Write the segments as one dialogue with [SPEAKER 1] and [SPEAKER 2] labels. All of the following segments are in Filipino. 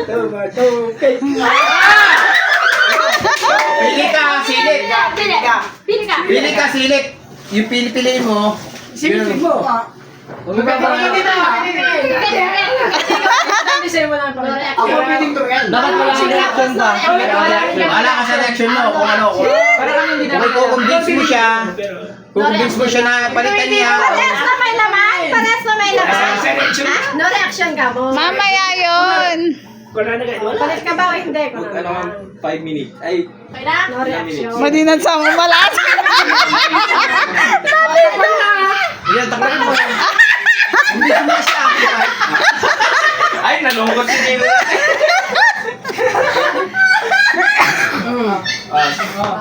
[SPEAKER 1] Pili ka, silip. Pili ka, silip. Yung pili-piliin mo.
[SPEAKER 2] Silip mo.
[SPEAKER 1] Huwag ka pa.
[SPEAKER 2] Ako piling to yan.
[SPEAKER 3] Dapat wala kang reaction ba?
[SPEAKER 1] Wala ka sa reaction mo kung ano. Kung i-convince mo siya, kung-convince mo siya na palitan niya.
[SPEAKER 4] Parehas na may laman. Parehas na may laman. No reaction ka mo.
[SPEAKER 5] Mamaya yun.
[SPEAKER 4] Palit ka ba o hindi?
[SPEAKER 1] Ano, 5 minutes. Ay,
[SPEAKER 4] No reaction.
[SPEAKER 5] Madinan sa mo malas.
[SPEAKER 1] yan, taparin mo. Hindi mo siya. Ay, nalungkot si Jimmy.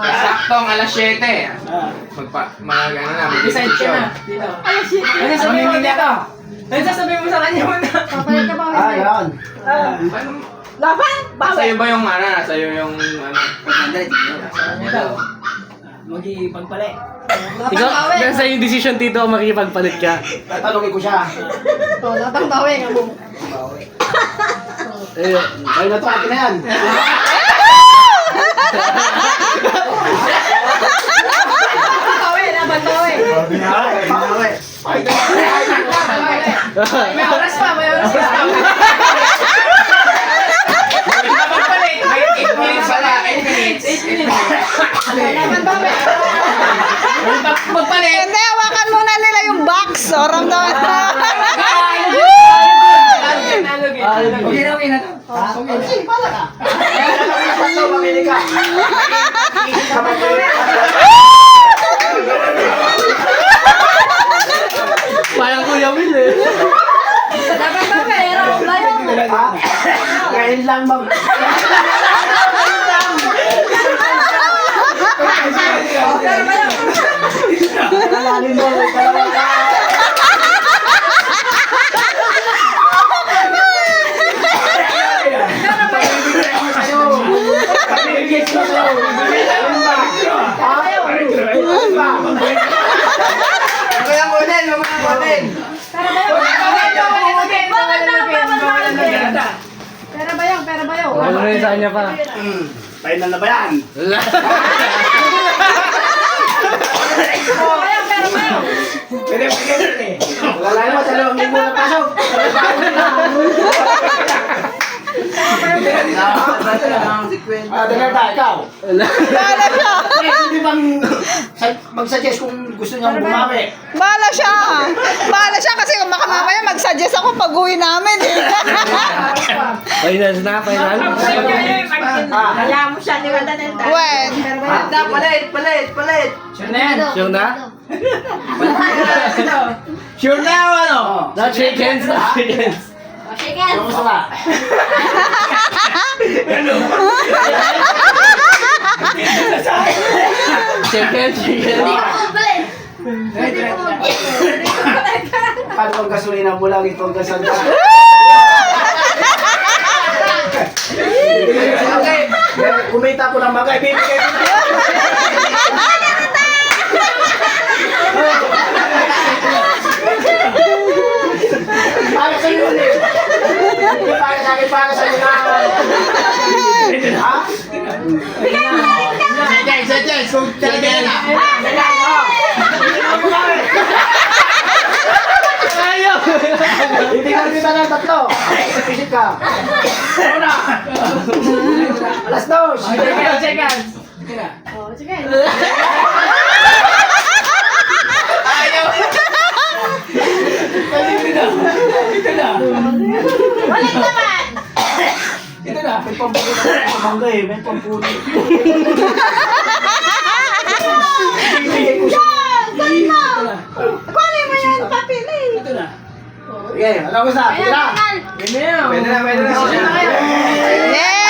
[SPEAKER 1] Saktong alas 7. Ano na,
[SPEAKER 2] Decide ka na. Dito. Ano sasabihin mo dito? Ano sasabihin mo sa kanya muna?
[SPEAKER 4] Papalit ka ba o hindi?
[SPEAKER 2] Ayan.
[SPEAKER 4] Laban?
[SPEAKER 1] Sa'yo ba yung ano? Sa'yo yung ano?
[SPEAKER 2] Ano daw? Mag-ipagpali.
[SPEAKER 3] Ikaw, nasa yung decision dito, makikipagpalit ka.
[SPEAKER 2] Tatanungin ko siya.
[SPEAKER 4] O, labang bawi nga mo.
[SPEAKER 2] Ay na to, akin na yan.
[SPEAKER 4] Labang bawi.
[SPEAKER 2] May oras pa, may oras pa.
[SPEAKER 1] Magpalit! May 8 minutes pala. 8 minutes.
[SPEAKER 2] 8 minutes.
[SPEAKER 4] Labang bawi.
[SPEAKER 1] Magpalit!
[SPEAKER 5] Hindi, hawakan muna nila yung box. O, ramdaman na.
[SPEAKER 2] Okay na, okay na to. Okay, pala ka. Tatlo, mamili ka.
[SPEAKER 3] Parang Kuya Will eh.
[SPEAKER 4] Labang bawi. Labang bawi.
[SPEAKER 2] Ngayon lang mag... Kalalin mo, kalalin ka.
[SPEAKER 4] Pera bayaw, pera bayaw.
[SPEAKER 3] Ano rin sa kanya pa?
[SPEAKER 2] Final na ba yan?
[SPEAKER 4] Pera bayaw.
[SPEAKER 2] Pwede mo eh. Wala mo, 2 linggo na pasok. Dala tayo, ikaw.
[SPEAKER 5] Bahala siya.
[SPEAKER 2] Hindi bang mag-suggest kung gusto niyang bumawi?
[SPEAKER 5] Bahala siya. Bahala siya kasi kung baka mamaya mag-suggest ako pag uwi namin.
[SPEAKER 3] Final na, final.
[SPEAKER 4] Kaya mo siya, di ba nanenta?
[SPEAKER 5] When?
[SPEAKER 2] Palit. Sure na yan.
[SPEAKER 3] Sure na?
[SPEAKER 1] Sure na o ano?
[SPEAKER 3] Not shake hands, not shake hands.
[SPEAKER 4] Chicken.
[SPEAKER 2] Kamusta ba?
[SPEAKER 3] Shake hands, shake hands.
[SPEAKER 2] Paano ang gasolina mo lang itong gasanda? Okay. Kumita ko ng bagay, bibigay ko na. Para sa iyo ulit. Hindi para sa akin, para sa iyo na. Ha?
[SPEAKER 1] Suggest. Kung talaga yan ah.
[SPEAKER 3] Ayaw!
[SPEAKER 2] Bibigyan kita ng 3. Isip ka. Una. Alas 2.
[SPEAKER 3] Shake hands.
[SPEAKER 4] Oh, chicken.
[SPEAKER 1] Ayaw!
[SPEAKER 2] Ito na.
[SPEAKER 4] Walit naman.
[SPEAKER 2] Ito na. May pampuno na pamangga eh. May pampuno. Bibigyan ko siya.
[SPEAKER 4] Dali mo. Kunin mo yan, papili.
[SPEAKER 2] Ito na. Sige, ano gusto? Sige na.
[SPEAKER 1] Pwede na.
[SPEAKER 5] Yay!